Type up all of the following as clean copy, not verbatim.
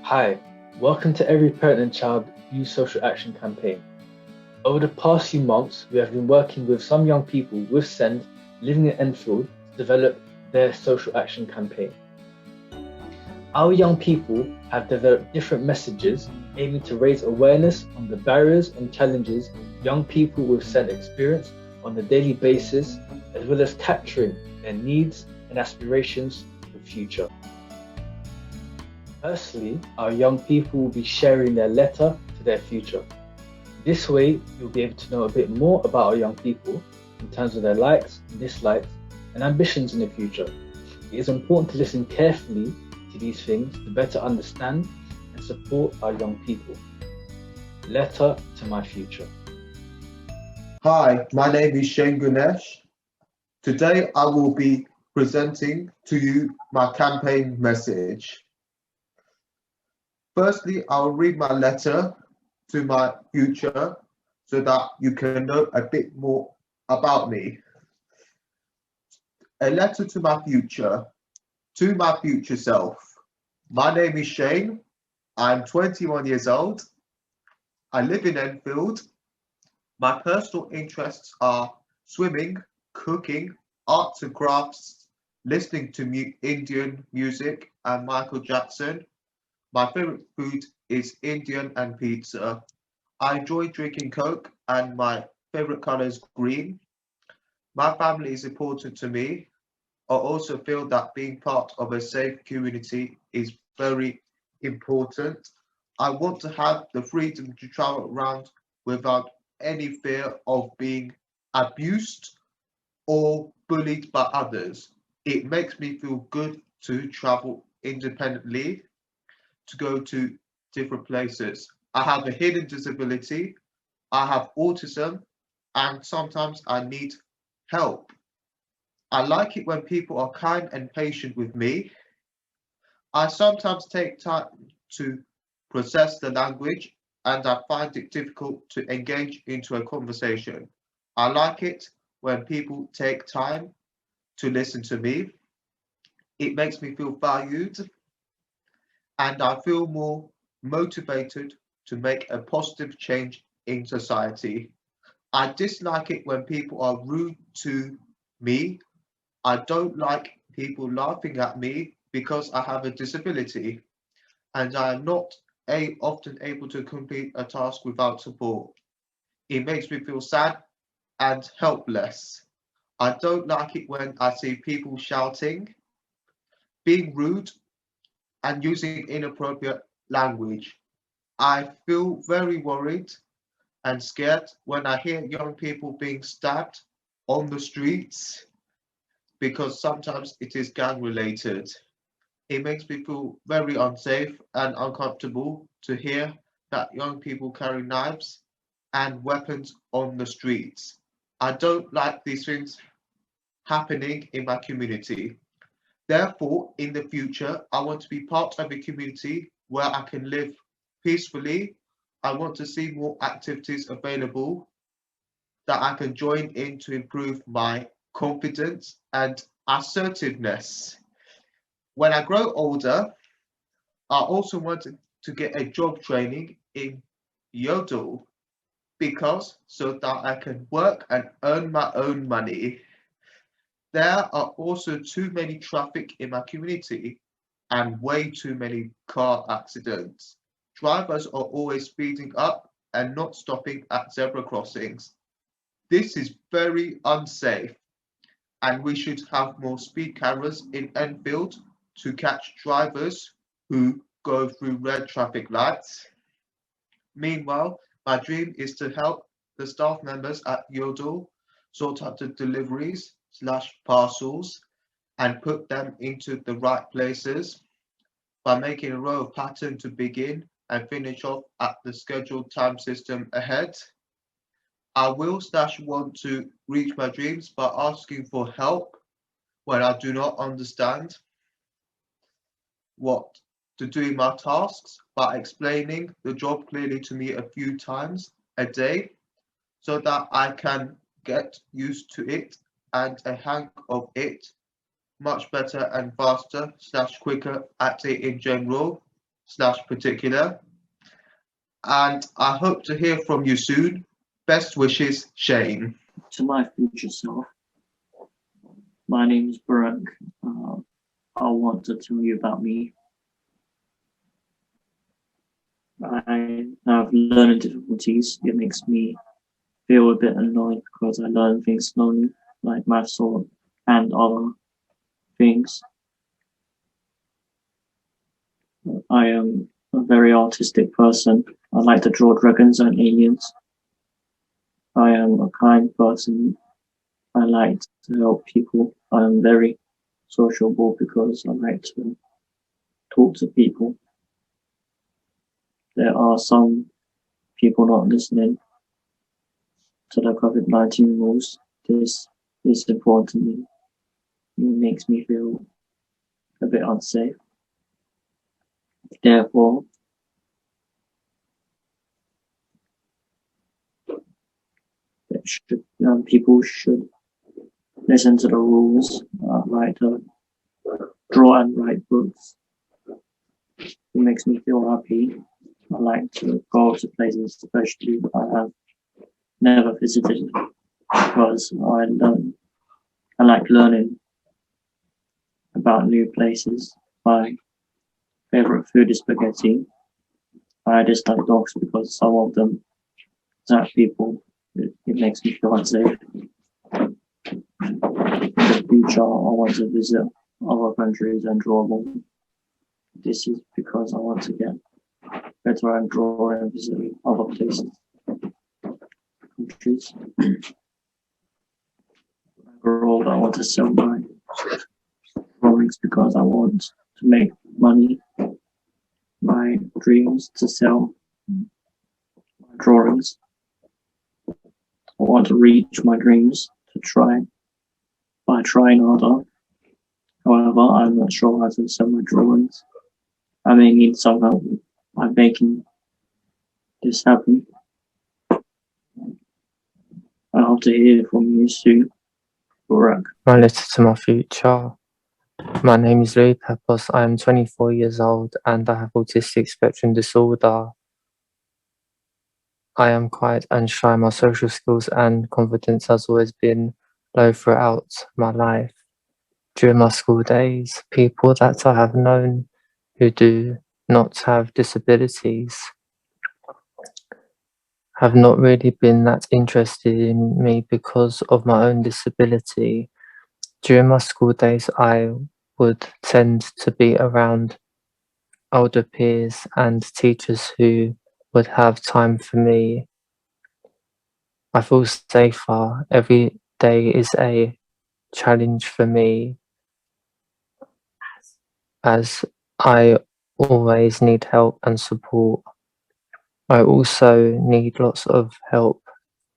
Hi, welcome to Every Parent and Child Youth Social Action Campaign. Over the past few months, we have been working with some young people with SEND living in Enfield to develop their social action campaign. Our young people have developed different messages aiming to raise awareness on the barriers and challenges young people with SEND experience on a daily basis, as well as capturing their needs and aspirations for the future. Firstly, our young people will be sharing their letter to their future. This way, you'll be able to know a bit more about our young people in terms of their likes, dislikes, and ambitions in the future. It is important to listen carefully to these things to better understand and support our young people. Letter to my future. Hi, my name is Shane Ganesh. Today I will be presenting to you my campaign message. Firstly, I'll read my letter to my future so that you can know a bit more about me. A letter to my future self. My name is Shane. I'm 21 years old. I live in Enfield. My personal interests are swimming, cooking, arts and crafts, listening to Indian music and Michael Jackson. My favorite food is Indian and pizza. I enjoy drinking Coke and my favorite color is green. My family is important to me. I also feel that being part of a safe community is very important. I want to have the freedom to travel around without any fear of being abused or bullied by others. It makes me feel good to travel independently, to go to different places. I have a hidden disability, I have autism, and sometimes I need help. I like it when people are kind and patient with me. I sometimes take time to process the language and I find it difficult to engage into a conversation. I like it when people take time to listen to me. It makes me feel valued and I feel more motivated to make a positive change in society. I dislike it when people are rude to me. I don't like people laughing at me because I have a disability and I am not often able to complete a task without support. It makes me feel sad and helpless. I don't like it when I see people shouting, being rude, and using inappropriate language. I feel very worried and scared when I hear young people being stabbed on the streets because sometimes it is gang related. It makes me feel very unsafe and uncomfortable to hear that young people carry knives and weapons on the streets. I don't like these things happening in my community. Therefore, in the future, I want to be part of a community where I can live peacefully. I want to see more activities available that I can join in to improve my confidence and assertiveness. When I grow older, I also want to get a job training in Yodel because so that I can work and earn my own money. There are also too many traffic in my community and way too many car accidents. Drivers are always speeding up and not stopping at zebra crossings. This is very unsafe and we should have more speed cameras in Enfield to catch drivers who go through red traffic lights. Meanwhile, my dream is to help the staff members at Yodel sort out the deliveries slash parcels and put them into the right places by making a row of pattern to begin and finish off at the scheduled time system ahead. I will slash want to reach my dreams by asking for help when I do not understand what to do in my tasks by explaining the job clearly to me a few times a day so that I can get used to it and a hang of it much better and faster slash quicker at it in general. slash particular. And I hope to hear from you soon. Best wishes, Shane. To my future self, my name is Barack. I want to tell you about me. I have learning difficulties. It makes me feel a bit annoyed because I learn things slowly, like maths and other things. I am a very artistic person. I like to draw dragons and aliens. I am a kind person. I like to help people. I am very sociable because I like to talk to people. There are some people not listening to the COVID-19 rules. This is important to me. It makes me feel a bit unsafe. Therefore, people should listen to the rules. Like to draw and write books. It makes me feel happy. I like to go to places, especially I have never visited, because I like learning about new places. My favorite food is spaghetti. I dislike dogs because some of them attack people. It makes me feel unsafe. In the future, I want to visit other countries and draw them. This is because I want to get better at drawing and visiting other places, countries. Overall, I want to sell my drawings because I want to make money. My dreams to sell my drawings. I want to reach my dreams by trying harder. However, I'm not sure how to sell my drawings. I may need some help by making this happen. I hope to hear from you soon, Barack. My letter to my future. My name is Louis Pepos. I am 24 years old and I have autistic spectrum disorder. I am quiet and shy. My social skills and confidence has always been low throughout my life. During my school days, people that I have known who do not have disabilities have not really been that interested in me because of my own disability. During my school days, I would tend to be around older peers and teachers who would have time for me. I feel safer. Every day is a challenge for me as I always need help and support. I also need lots of help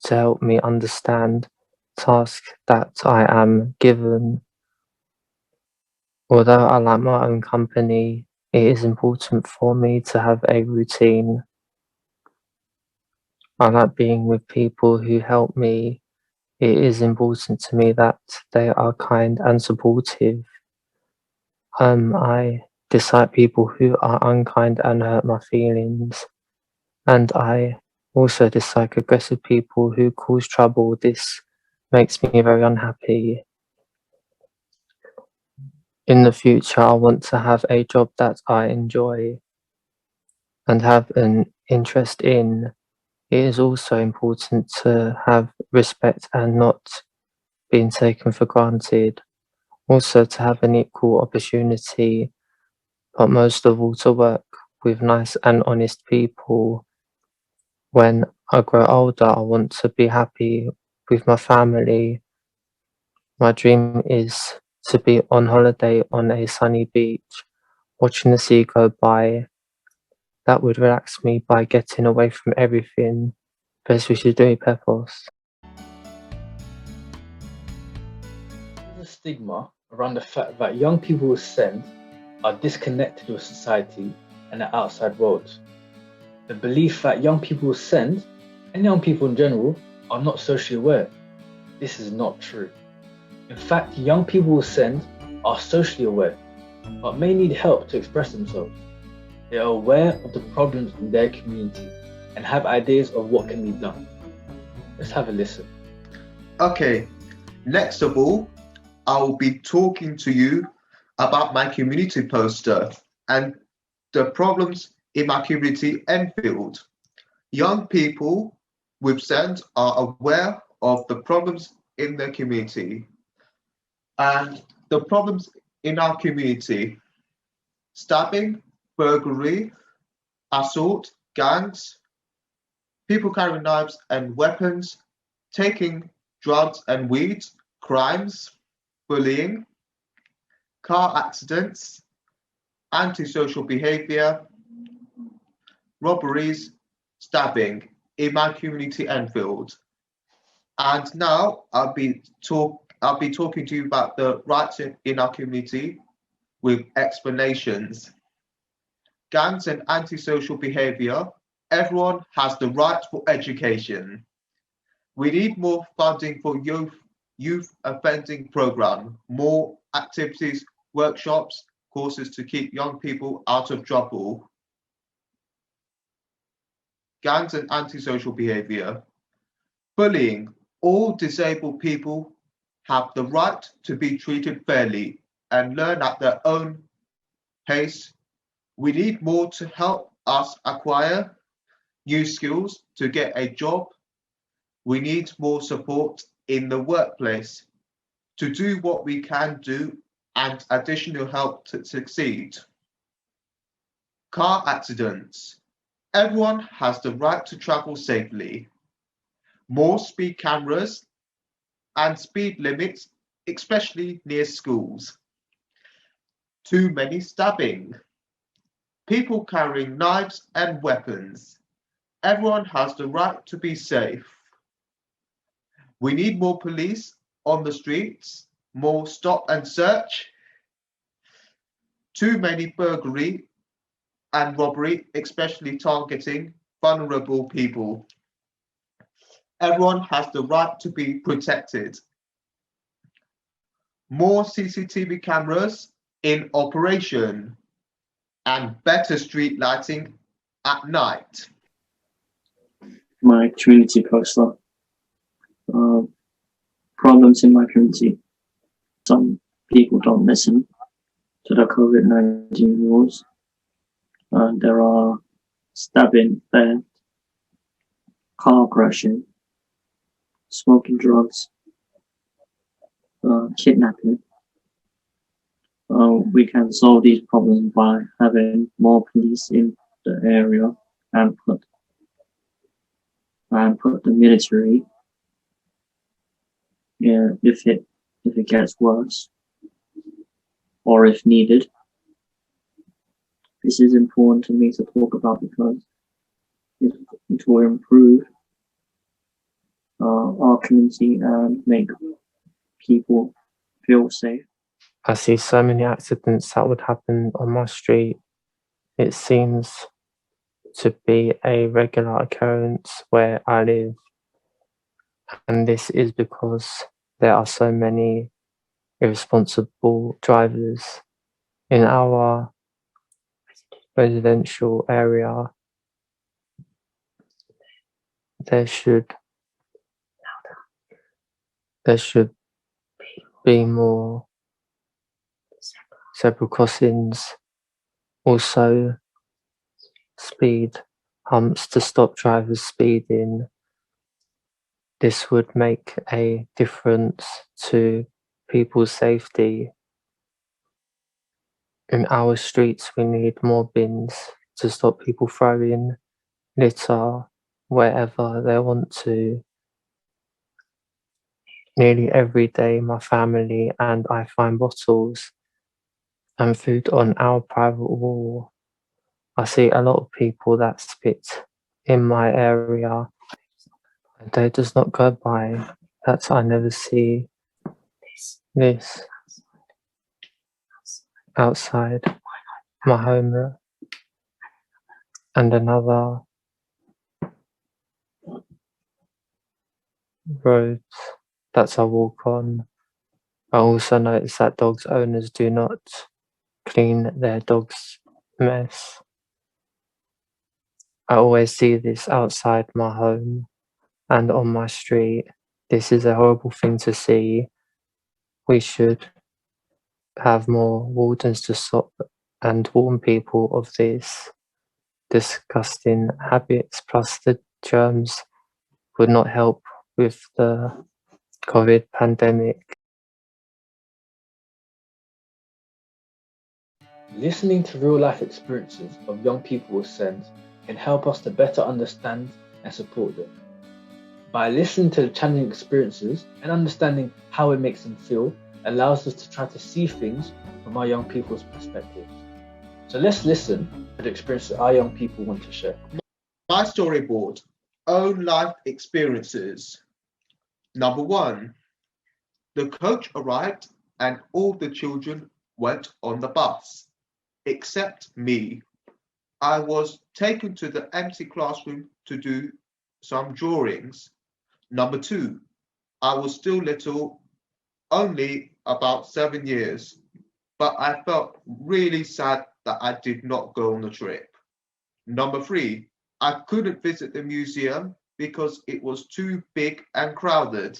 to help me understand tasks that I am given. Although I like my own company, it is important for me to have a routine. I like being with people who help me. It is important to me that they are kind and supportive. I dislike people who are unkind and hurt my feelings. And I also dislike aggressive people who cause trouble. This makes me very unhappy. In the future, I want to have a job that I enjoy and have an interest in. It is also important to have respect and not being taken for granted. Also to have an equal opportunity, but most of all to work with nice and honest people. When I grow older, I want to be happy with my family. My dream is to be on holiday on a sunny beach, watching the sea go by. That would relax me by getting away from everything. Best wishes, Louis Pepos. There's a stigma around the fact that young people with SEND are disconnected with society and the outside world. The belief that young people with SEND and young people in general are not socially aware. This is not true. In fact, young people with SEND are socially aware, but may need help to express themselves. They are aware of the problems in their community and have ideas of what can be done. Let's have a listen. Okay, next of all, I will be talking to you about my community poster and the problems in my community Enfield. Young people with SEND are aware of the problems in their community and the problems in our community: stabbing, burglary, assault, gangs, people carrying knives and weapons, taking drugs and weed, crimes, bullying, car accidents, antisocial behaviour, robberies, stabbing in my community Enfield. And now I'll be talking to you about the rights in our community with explanations. Gangs and antisocial behaviour. Everyone has the right for education. We need more funding for youth offending program, more activities, workshops, courses to keep young people out of trouble. Gangs and antisocial behaviour. Bullying. All disabled people have the right to be treated fairly and learn at their own pace. We need more to help us acquire new skills to get a job. We need more support in the workplace to do what we can do and additional help to succeed. Car accidents. Everyone has the right to travel safely. More speed cameras and speed limits, especially near schools. Too many stabbing. People carrying knives and weapons. Everyone has the right to be safe. We need more police on the streets, more stop and search. Too many burglary and robbery, especially targeting vulnerable people. Everyone has the right to be protected. More CCTV cameras in operation and better street lighting at night. My community poster. Problems in my community. Some people don't listen to the COVID-19 rules. There are stabbing, theft, car crashing, smoking drugs, kidnapping. We can solve these problems by having more police in the area and put the military. Yeah, if it gets worse or if needed. This is important to me to talk about because it will improve our community and make people feel safe. I see so many accidents that would happen on my street. It seems to be a regular occurrence where I live, and this is because there are so many irresponsible drivers in our residential area. There should be more zebra crossings, also speed humps to stop drivers speeding. This would make a difference to people's safety. In our streets, we need more bins to stop people throwing litter wherever they want to. Nearly every day, my family and I find bottles and food on our private wall. I see a lot of people that spit in my area. A day does not go by that I never see this outside my home and another roads that I walk on. I also notice that dogs' owners do not clean their dog's mess. I always see this outside my home and on my street. This is a horrible thing to see. We should have more wardens to stop and warn people of these disgusting habits, plus the germs would not help with the COVID pandemic. Listening to real life experiences of young people with SEND can help us to better understand and support them. By listening to the challenging experiences and understanding how it makes them feel allows us to try to see things from our young people's perspectives. So let's listen to the experiences our young people want to share. My storyboard, own life experiences. Number 1, the coach arrived and all the children went on the bus, except me. I was taken to the empty classroom to do some drawings. Number 2, I was still little, only about 7 years, but I felt really sad that I did not go on the trip. Number 3, I couldn't visit the museum because it was too big and crowded.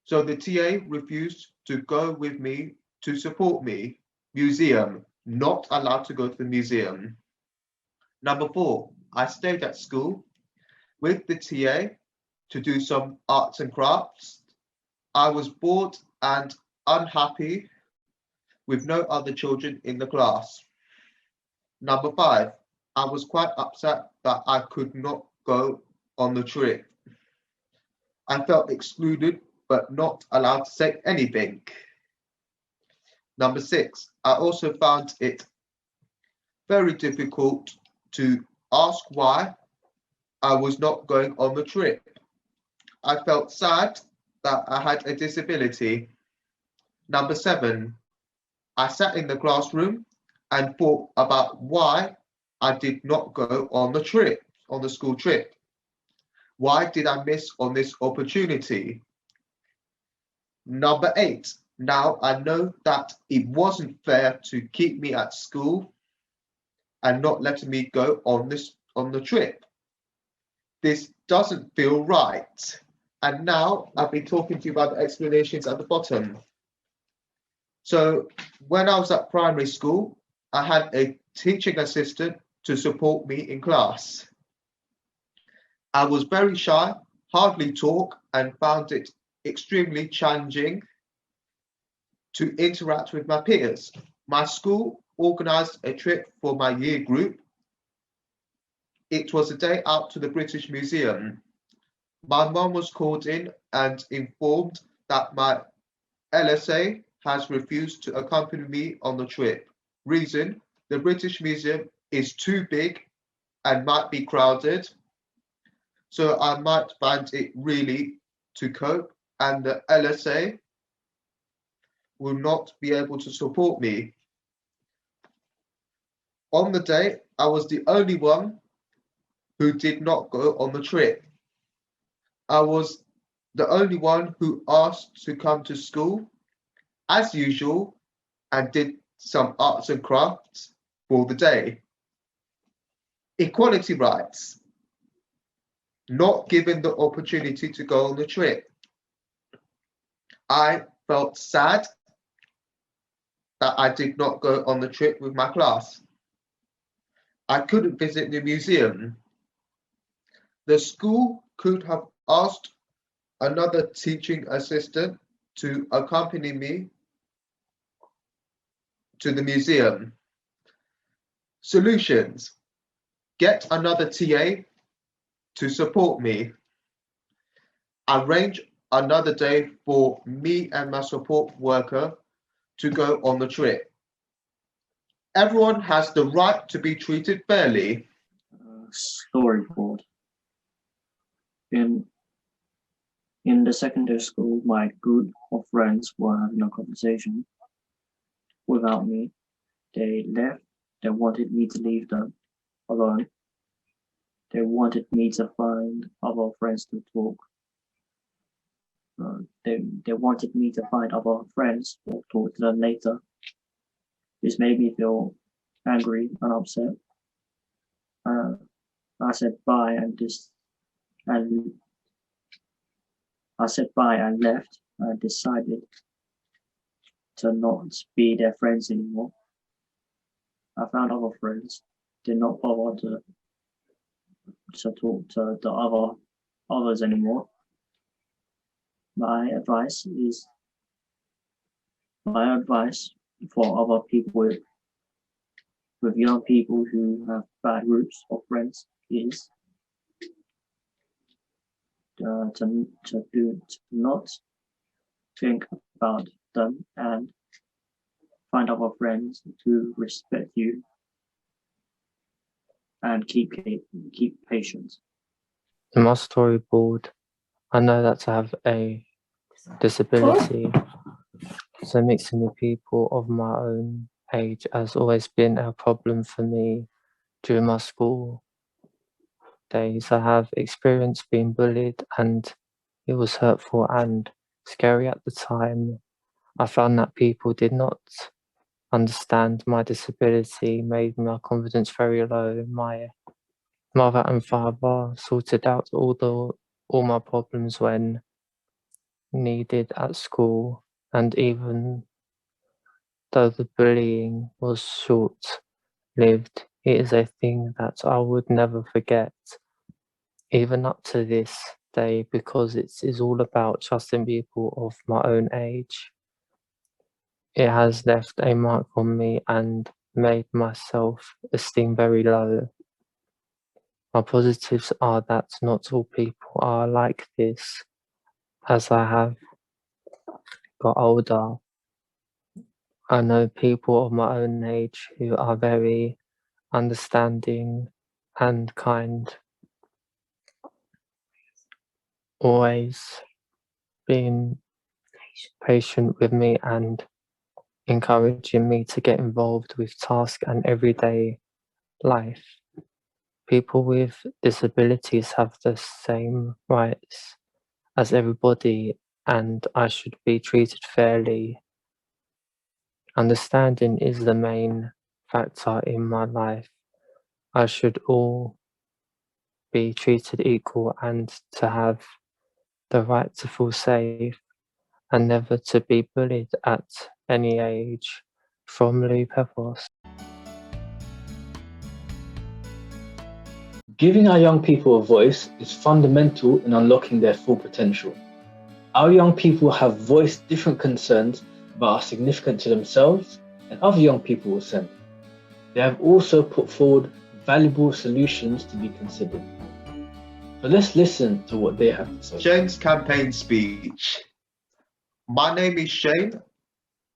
So the TA refused to go with me to support me. Museum, not allowed to go to the museum. Number 4, I stayed at school with the TA to do some arts and crafts. I was bored and unhappy with no other children in the class. Number 5, I was quite upset that I could not go on the trip. I felt excluded but not allowed to say anything. Number 6, I also found it very difficult to ask why I was not going on the trip. I felt sad that I had a disability. Number 7, I sat in the classroom and thought about why I did not go on the trip, on the school trip. Why did I miss on this opportunity? Number 8, now I know that it wasn't fair to keep me at school and not letting me go on the trip. This doesn't feel right. And now I've been talking to you about the explanations at the bottom. So when I was at primary school, I had a teaching assistant to support me in class. I was very shy, hardly talk, and found it extremely challenging to interact with my peers. My school organised a trip for my year group. It was a day out to the British Museum. My mum was called in and informed that my LSA has refused to accompany me on the trip. Reason, the British Museum is too big and might be crowded, so I might find it really to cope, and the LSA will not be able to support me. On the day, I was the only one who did not go on the trip. I was the only one who asked to come to school as usual and did some arts and crafts for the day. Equality rights, not given the opportunity to go on the trip. I felt sad that I did not go on the trip with my class. I couldn't visit the museum. The school could have asked another teaching assistant to accompany me to the museum. Solutions, get another TA to support me. Arrange another day for me and my support worker to go on the trip. Everyone has the right to be treated fairly. Storyboard. In the secondary school, my group of friends were having a conversation without me. They left. They wanted me to leave them alone. They wanted me to find other friends to talk. They wanted me to find other friends or talk to them later. This made me feel angry and upset. I said bye and I said bye and left. I decided to not be their friends anymore. I found other friends. Did not bother to talk to the others anymore. My advice for other people with young people who have bad groups of friends is to not think about them and find other friends who respect you and keep patient. In my storyboard, I know that to have a disability, so mixing with people of my own age has always been a problem for me during my school days. I have experienced being bullied, and it was hurtful and scary at the time. I found that people did not understand my disability, made my confidence very low. My mother and father sorted out all my problems when needed at school, and even though the bullying was short-lived, it is a thing that I would never forget, even up to this day, because it is all about trusting people of my own age. It has left a mark on me and made my self-esteem very low. My positives are that not all people are like this. As I have got older, I know people of my own age who are very understanding and kind, always being patient with me and encouraging me to get involved with tasks and everyday life. People with disabilities have the same rights as everybody, and I should be treated fairly. Understanding is the main factor in my life. I should all be treated equal and to have the right to feel safe and never to be bullied at any age. From Lou Pepos. Giving our young people a voice is fundamental in unlocking their full potential. Our young people have voiced different concerns that are significant to themselves and other young people will send. They have also put forward valuable solutions to be considered. So let's listen to what they have to say. Shane's campaign speech. My name is Shane,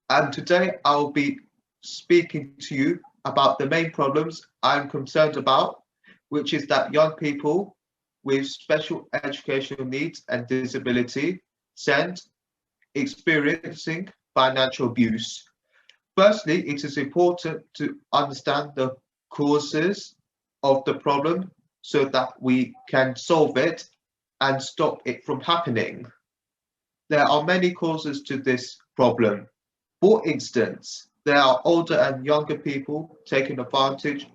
and today I'll be speaking to you about the main problems I'm concerned about, which is that young people with special educational needs and disability send experiencing financial abuse. Firstly, it is important to understand the causes of the problem so that we can solve it and stop it from happening. There are many causes to this problem. For instance, there are older and younger people taking advantage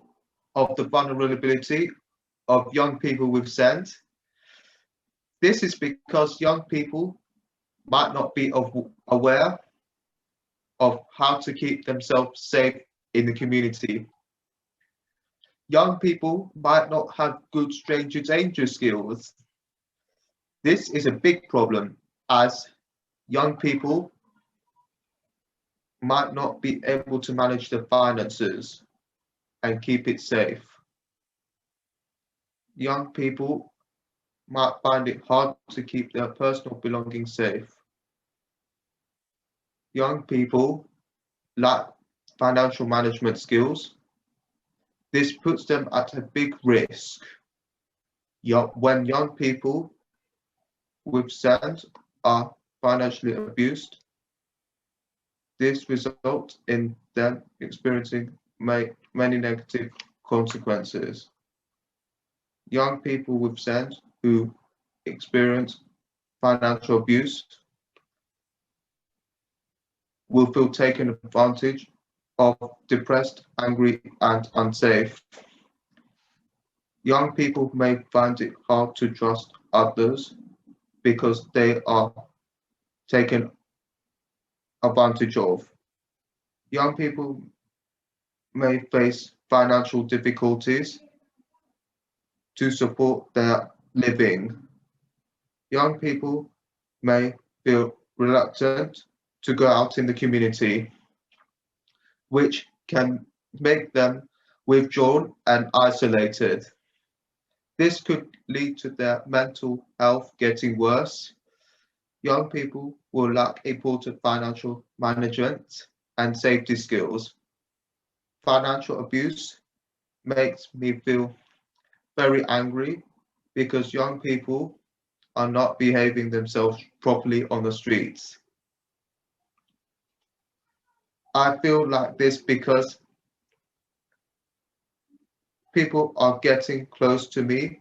of the vulnerability of young people with SEND. This is because young people might not be aware of how to keep themselves safe in the community. Young people might not have good stranger danger skills. This is a big problem as young people might not be able to manage their finances and keep it safe. Young people might find it hard to keep their personal belongings safe. Young people lack financial management skills. This puts them at a big risk. When young people with SEND are financially abused, this results in them experiencing many negative consequences. Young people with SEND who experience financial abuse will feel taken advantage of, depressed, angry, and unsafe. Young people may find it hard to trust others because they are taken advantage of. Young people may face financial difficulties to support their living. Young people may feel reluctant to go out in the community, which can make them withdrawn and isolated. This could lead to their mental health getting worse. Young people will lack important financial management and safety skills. Financial abuse makes me feel very angry because young people are not behaving themselves properly on the streets. I feel like this because people are getting close to me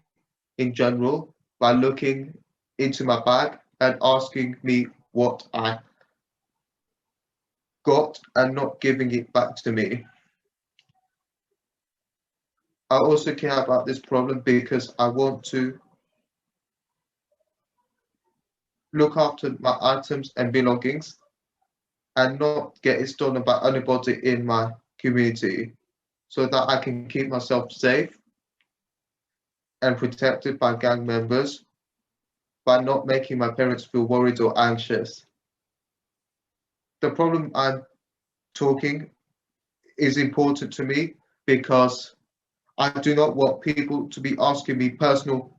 in general by looking into my bag and asking me what I got and not giving it back to me. I also care about this problem because I want to look after my items and belongings and not get it stolen by anybody in my community so that I can keep myself safe and protected by gang members by not making my parents feel worried or anxious. The problem I'm talking is important to me because I do not want people to be asking me personal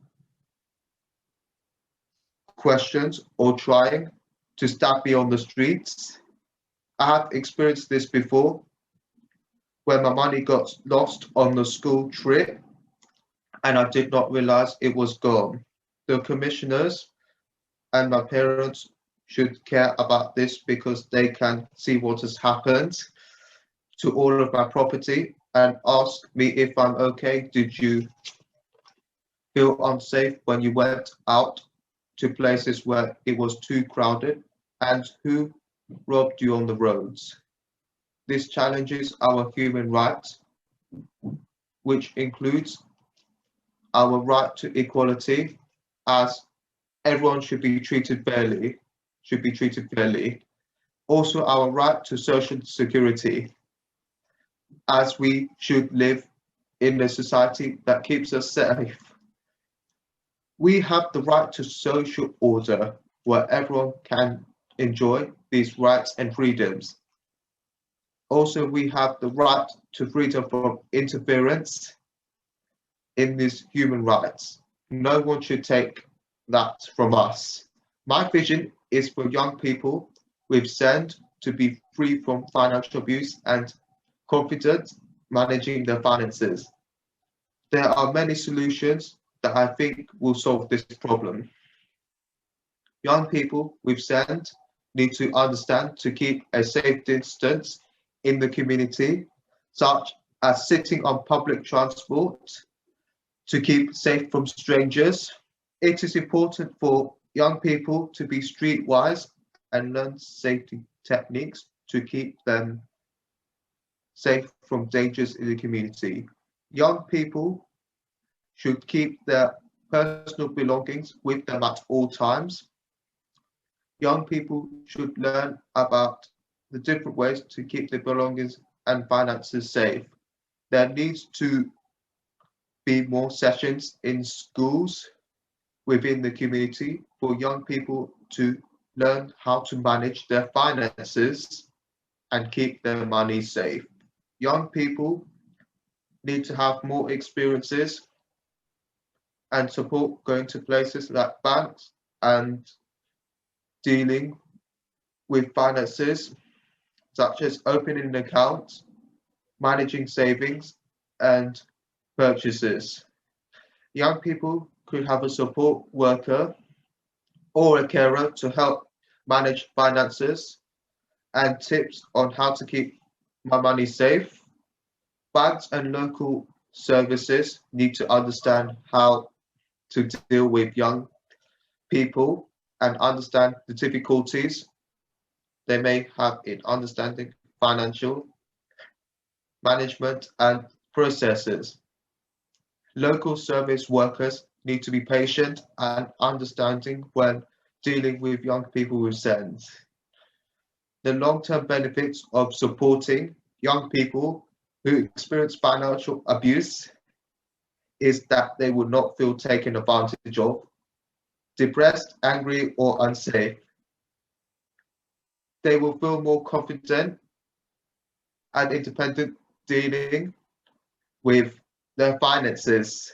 questions or trying to stab me on the streets. I have experienced this before where my money got lost on the school trip and I did not realize it was gone. The commissioners and my parents should care about this because they can see what has happened to all of my property and ask me if I'm okay. Did you feel unsafe when you went out to places where it was too crowded? And who robbed you on the roads? This challenges our human rights, which includes our right to equality, as everyone should be treated fairly. Also our right to social security, as we should live in a society that keeps us safe. We have the right to social order where everyone can enjoy these rights and freedoms. Also, we have the right to freedom from interference in these human rights. No one should take that from us. My vision is for young people with SEND to be free from financial abuse and confident managing their finances. There are many solutions that I think will solve this problem. Young people with SEND need to understand to keep a safe distance in the community, such as sitting on public transport to keep safe from strangers. It is important for young people to be streetwise and learn safety techniques to keep them safe from dangers in the community. Young people should keep their personal belongings with them at all times. Young people should learn about the different ways to keep their belongings and finances safe. There needs to be more sessions in schools within the community for young people to learn how to manage their finances and keep their money safe. Young people need to have more experiences and support going to places like banks and dealing with finances, such as opening an account, managing savings, and purchases. Young people could have a support worker or a carer to help manage finances and tips on how to keep my money safe. Banks and local services need to understand how to deal with young people and understand the difficulties they may have in understanding financial management and processes. Local service workers need to be patient and understanding when dealing with young people with SEND. The long-term benefits of supporting young people who experience financial abuse is that they will not feel taken advantage of, depressed, angry, or unsafe. They will feel more confident and independent dealing with their finances.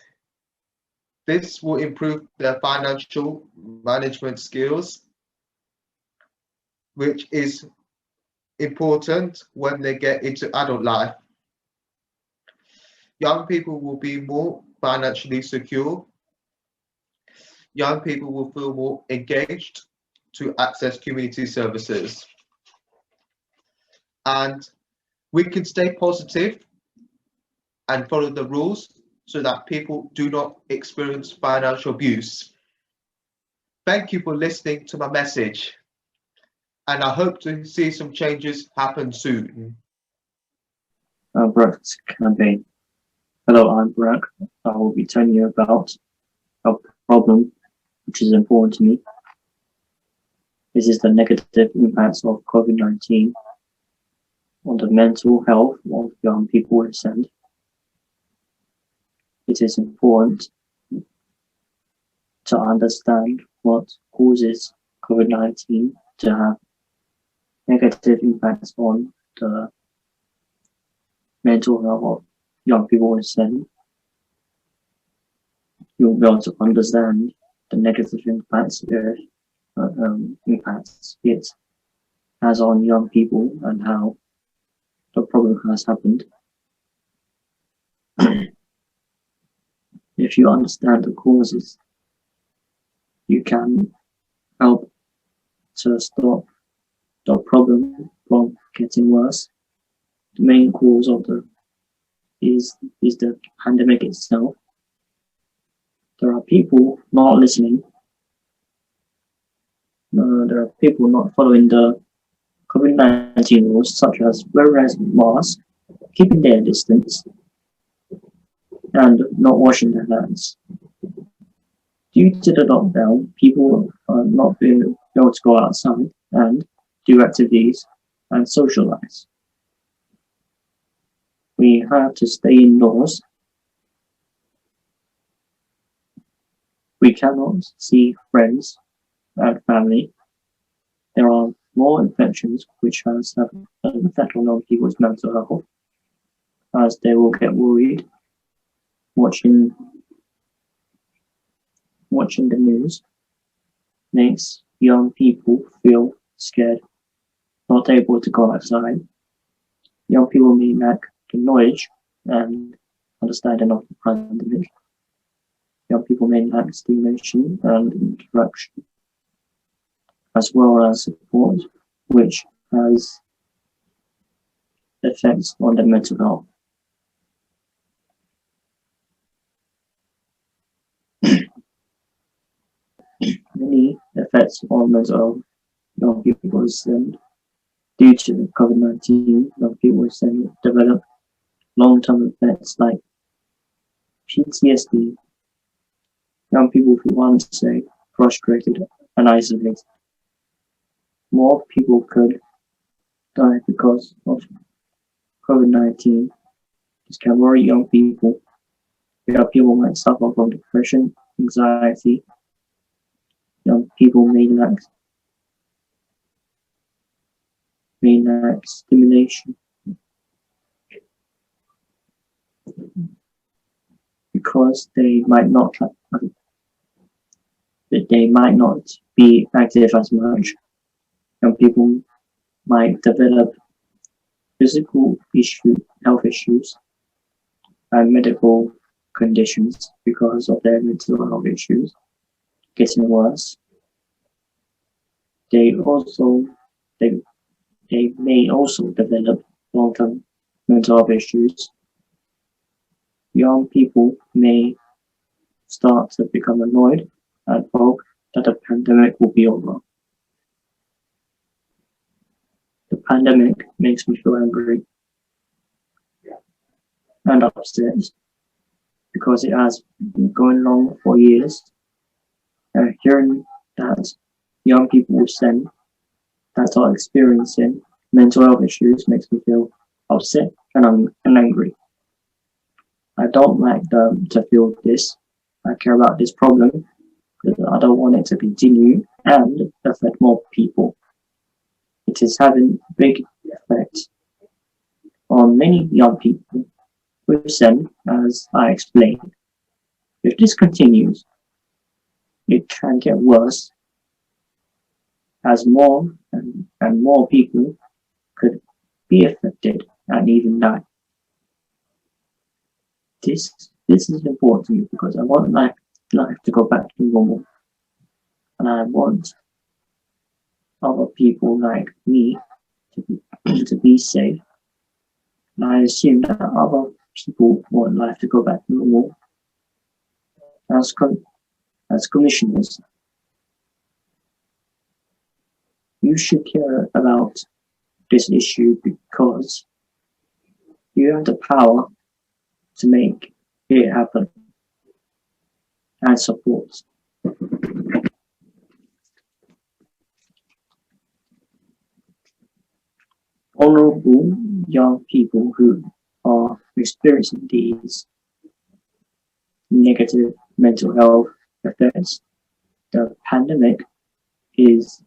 This will improve their financial management skills, which is important when they get into adult life. Young people will be more financially secure. Young people will feel more engaged to access community services. And we can stay positive and follow the rules so that people do not experience financial abuse. Thank you for listening to my message, and I hope to see some changes happen soon. Brock's campaign. Hello, I'm Brock. I will be telling you about a problem which is important to me. This is the negative impacts of COVID-19 on the mental health of young people with SEND. It is important to understand what causes COVID-19 to have negative impacts on the mental health of young people with SEND. You'll be able to understand the negative impacts it has on young people and how the problem has happened. If you understand the causes, you can help to stop the problem from getting worse. The main cause of is the pandemic itself. There are people not listening. There are people not following the COVID-19 rules, such as wearing masks, keeping their distance, and not washing their hands. Due to the lockdown, people are not being able to go outside and do activities and socialize. We have to stay indoors. We cannot see friends and family. There are more infections which has an effect on young people's mental health, as they will get worried watching the news. Makes young people feel scared, not able to go outside. Young people may lack the knowledge and understanding of the pandemic. Young people may lack stimulation and interaction, as well as support, which has effects on their mental health. Many effects on mental health young people with SEND. Due to COVID-19, young people with SEND develop long-term effects like PTSD. Young people feel unsafe, frustrated, and isolated. More people could die because of COVID-19. This can worry young people. Young people might suffer from depression, anxiety. Young people may lack stimulation because they might not be active as much. Young people might develop physical health issues, and medical conditions because of their mental health issues getting worse. They may also develop long-term mental health issues. Young people may start to become annoyed and hope that the pandemic will be over. The pandemic makes me feel angry and upset. because it has been going on for years. Hearing that young people will send that are experiencing mental health issues makes me feel upset and angry. I don't like them to feel this. I care about this problem because I don't want it to continue and affect more people. It is having a big effect on many young people with SEND, as I explained. If this continues, it can get worse as more and more people could be affected and even die. This is important to me because I want life to go back to normal, and I want other people like me to be safe. And I assume that other people want life to go back to normal. As commissioners, you should care about this issue because you have the power to make it happen and support. Vulnerable young people who are experiencing these negative mental health effects. The pandemic is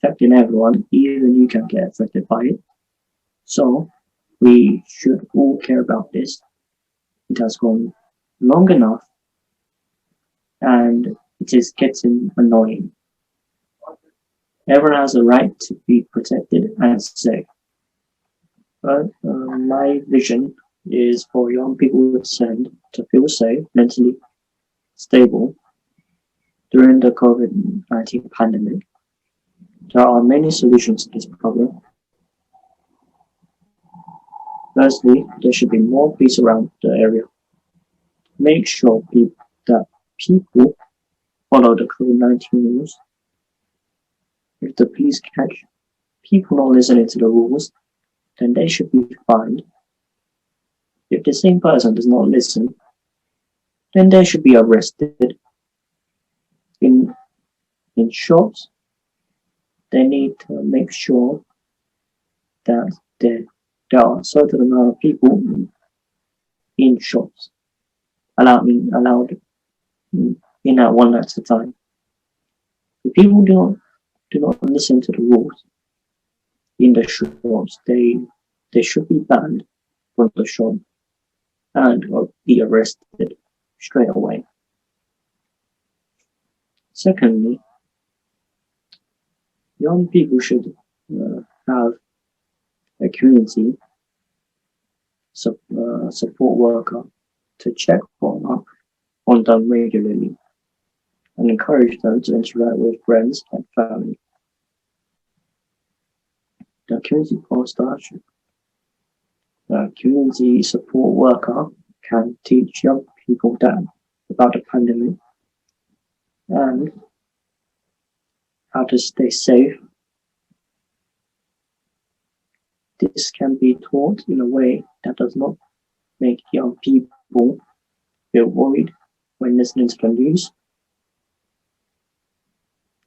affecting everyone, even you can get affected by it. So we should all care about this. It has gone long enough and it is getting annoying. Everyone has a right to be protected and safe. But my vision is for young people with SEND to feel safe, mentally stable during the COVID-19 pandemic. There are many solutions to this problem. Firstly, there should be more police around the area. Make sure that people follow the COVID-19 rules. If the police catch people not listening to the rules, then they should be fined. If the same person does not listen, then they should be arrested. In shops, they need to make sure that there are a certain amount of people in shops allowed in at one at a time. If people do not listen to the rules in the shops, they should be banned from the shop and or be arrested straight away. Secondly, young people should have a community support worker to check on them regularly and encourage them to interact with friends and family. The community pastor, the community support worker can teach young people about the pandemic and how to stay safe. This can be taught in a way that does not make young people feel worried when listening to the news.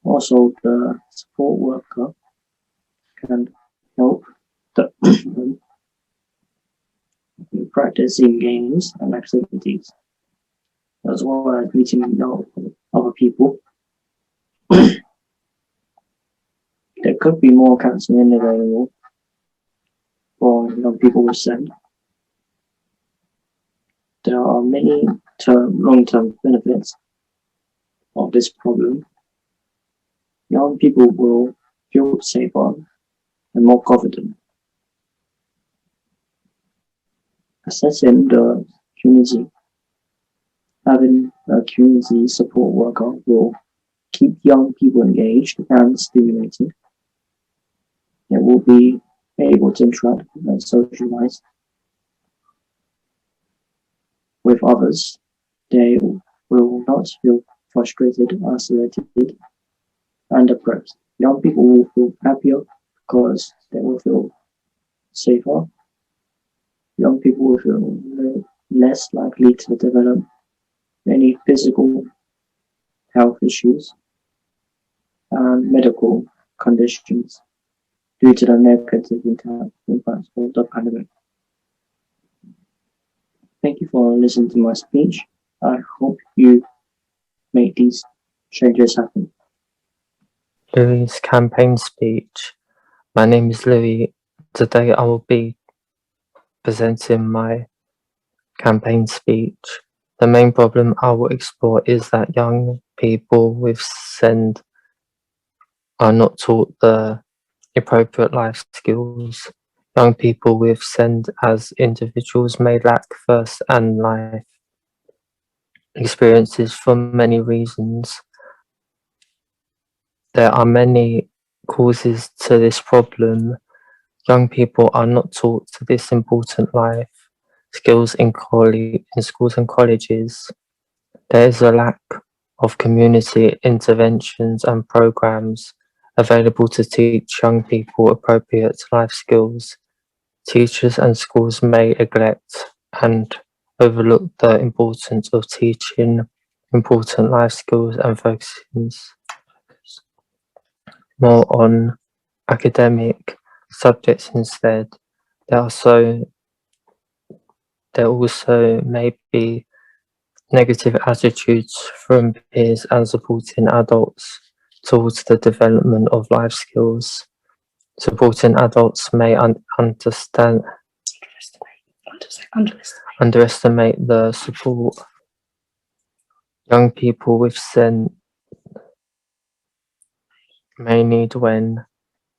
Also, the support worker can help them practicing games and activities, as well as meeting other people. There could be more counseling available for young people with SEND. There are many long-term benefits of this problem. Young people will feel safer and more confident. Assessing the community, having a community support worker will keep young people engaged and stimulated. It will be able to interact and socialize with others. They will not feel frustrated, isolated, and depressed. Young people will feel happier because they will feel safer. Young people will feel less likely to develop any physical health issues and medical conditions due to the negative impacts of the pandemic. Thank you for listening to my speech. I hope you make these changes happen. Louis' campaign speech. My name is Louis. Today I will be presenting my campaign speech. The main problem I will explore is that young people with SEND are not taught the appropriate life skills. Young people with SEND as individuals may lack first and life experiences for many reasons. There are many causes to this problem. Young people are not taught this important life skills in schools and colleges. There is a lack of community interventions and programs available to teach young people appropriate life skills. Teachers and schools may neglect and overlook the importance of teaching important life skills and focusing more on academic subjects instead. There also may be negative attitudes from peers and supporting adults towards the development of life skills. Supporting adults may underestimate the support young people with SEN may need when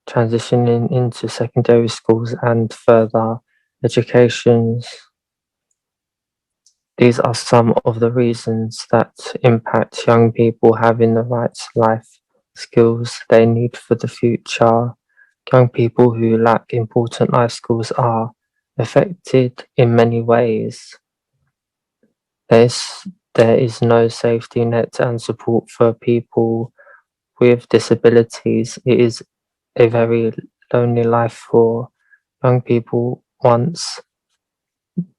transitioning into secondary schools and further educations. These are some of the reasons that impact young people having the right life skills they need for the future. Young people who lack important life skills are affected in many ways. There is no safety net and support for people with disabilities. It is a very lonely life for young people once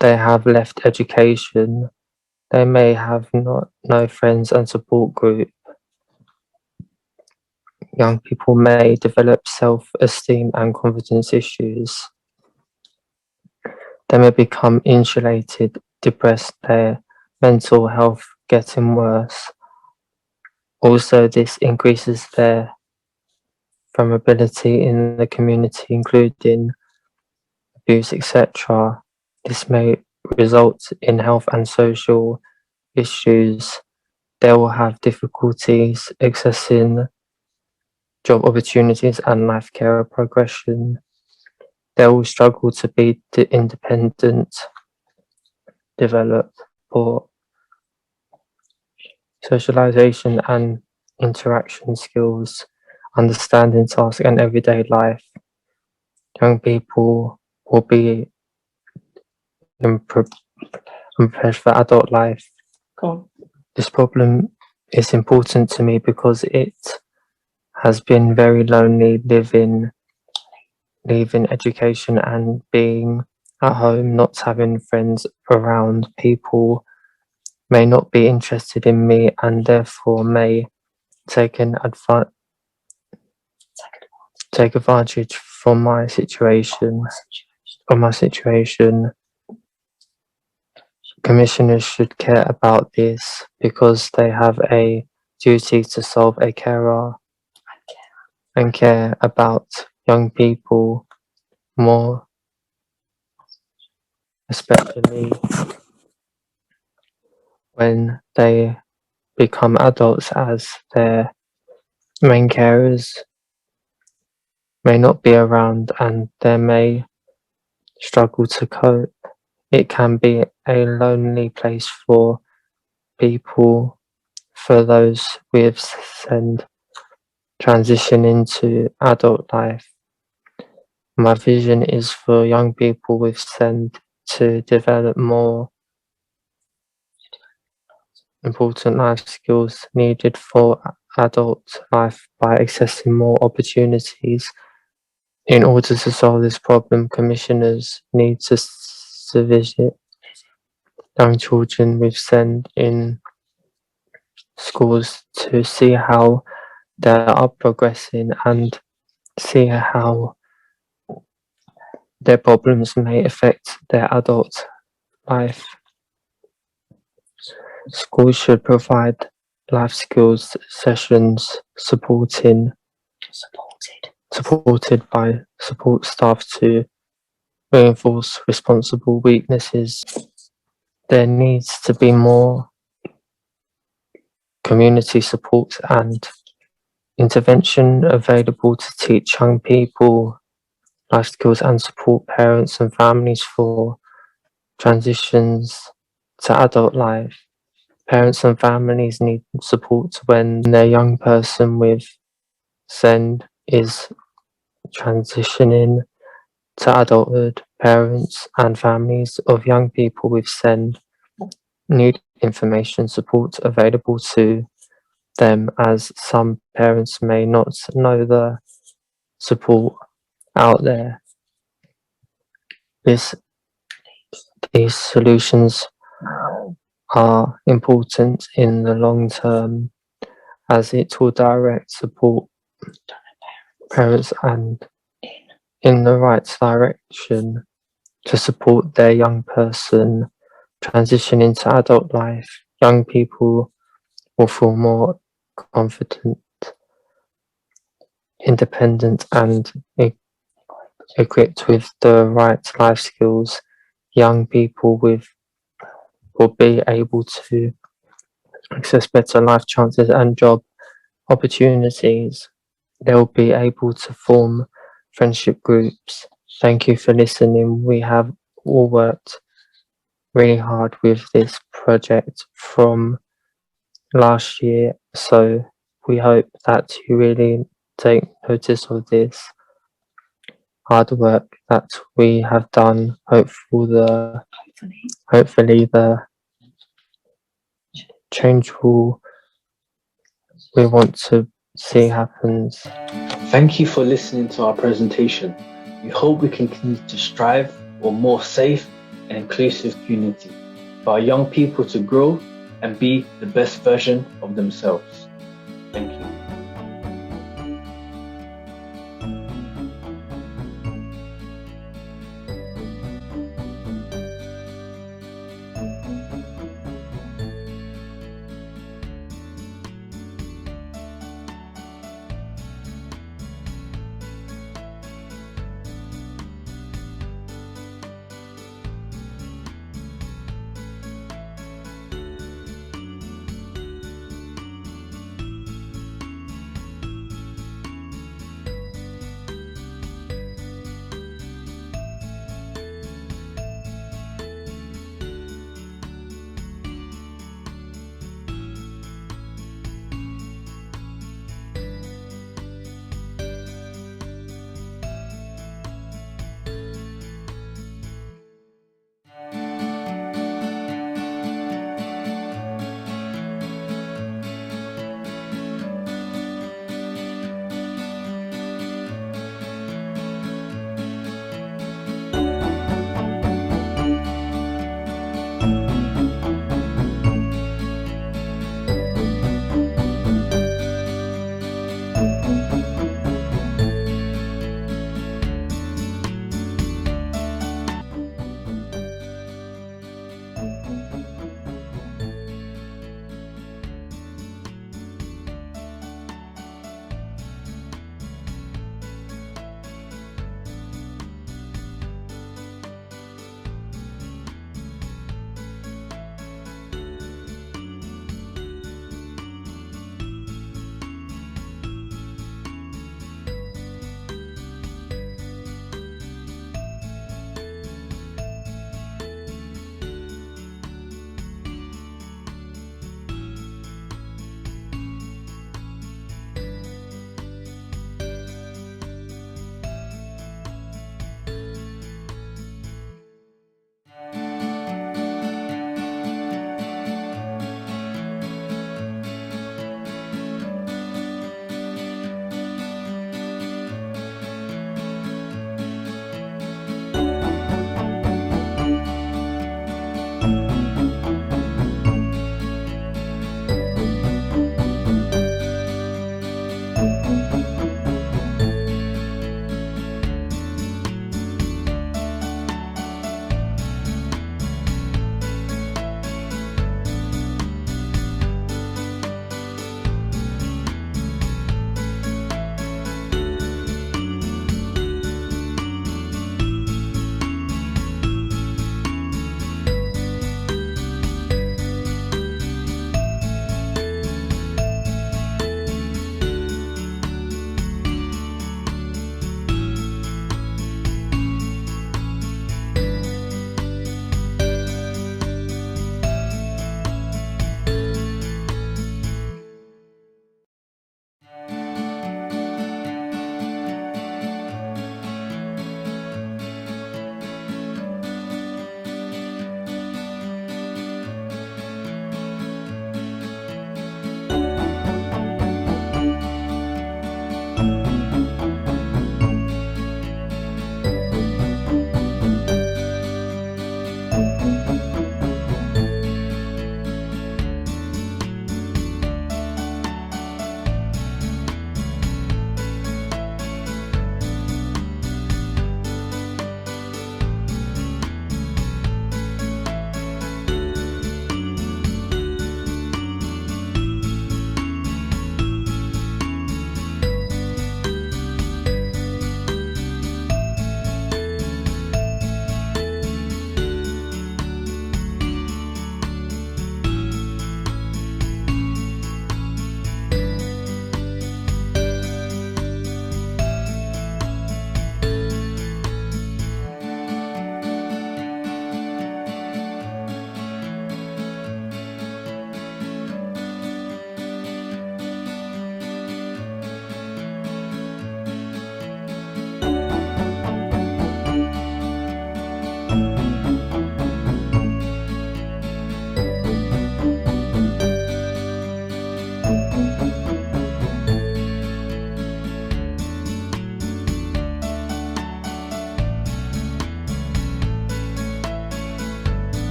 they have left education. They may have no friends and support group. Young people may develop self-esteem and confidence issues. They may become insulated, depressed, their mental health getting worse. Also, this increases their vulnerability in the community, including abuse, etc. This may result in health and social issues. They will have difficulties accessing job opportunities and life career progression. They will struggle to be independent, develop poor socialization and interaction skills, understanding tasks and everyday life. Young people will be unprepared for adult life. This problem is important to me because it has been very lonely leaving education and being at home, not having friends around. People may not be interested in me and therefore may take advantage from my situation. Commissioners should care about this because they have a duty to solve a carer and care about young people more, especially when they become adults, as their main carers may not be around and they may struggle to cope. It can be a lonely place for people, for those with SEND transition into adult life. My vision is for young people with SEND to develop more important life skills needed for adult life by accessing more opportunities. In order to solve this problem, commissioners need to visit young children with SEND in schools to see how they are progressing and see how their problems may affect their adult life. Schools should provide life skills sessions supported by support staff to reinforce responsible weaknesses. There needs to be more community support and intervention available to teach young people life skills and support parents and families for transitions to adult life. Parents and families need support when their young person with SEND is transitioning to adulthood. Parents and families of young people with SEND need information support available to them, as some parents may not know the support out there. These solutions are important in the long term, as it will direct support parents and in the right direction to support their young person transition into adult life. Young people will feel more confident, independent, and equipped with the right life skills. Young people will be able to access better life chances and job opportunities. They'll be able to form friendship groups. Thank you for listening. We have all worked really hard with this project from last year, so we hope that you really take notice of this hard work that we have done. Hopefully the change we want to see happens. Thank you for listening to our presentation. We hope we can continue to strive for a more safe and inclusive community, for our young people to grow and be the best version of themselves. Thank you.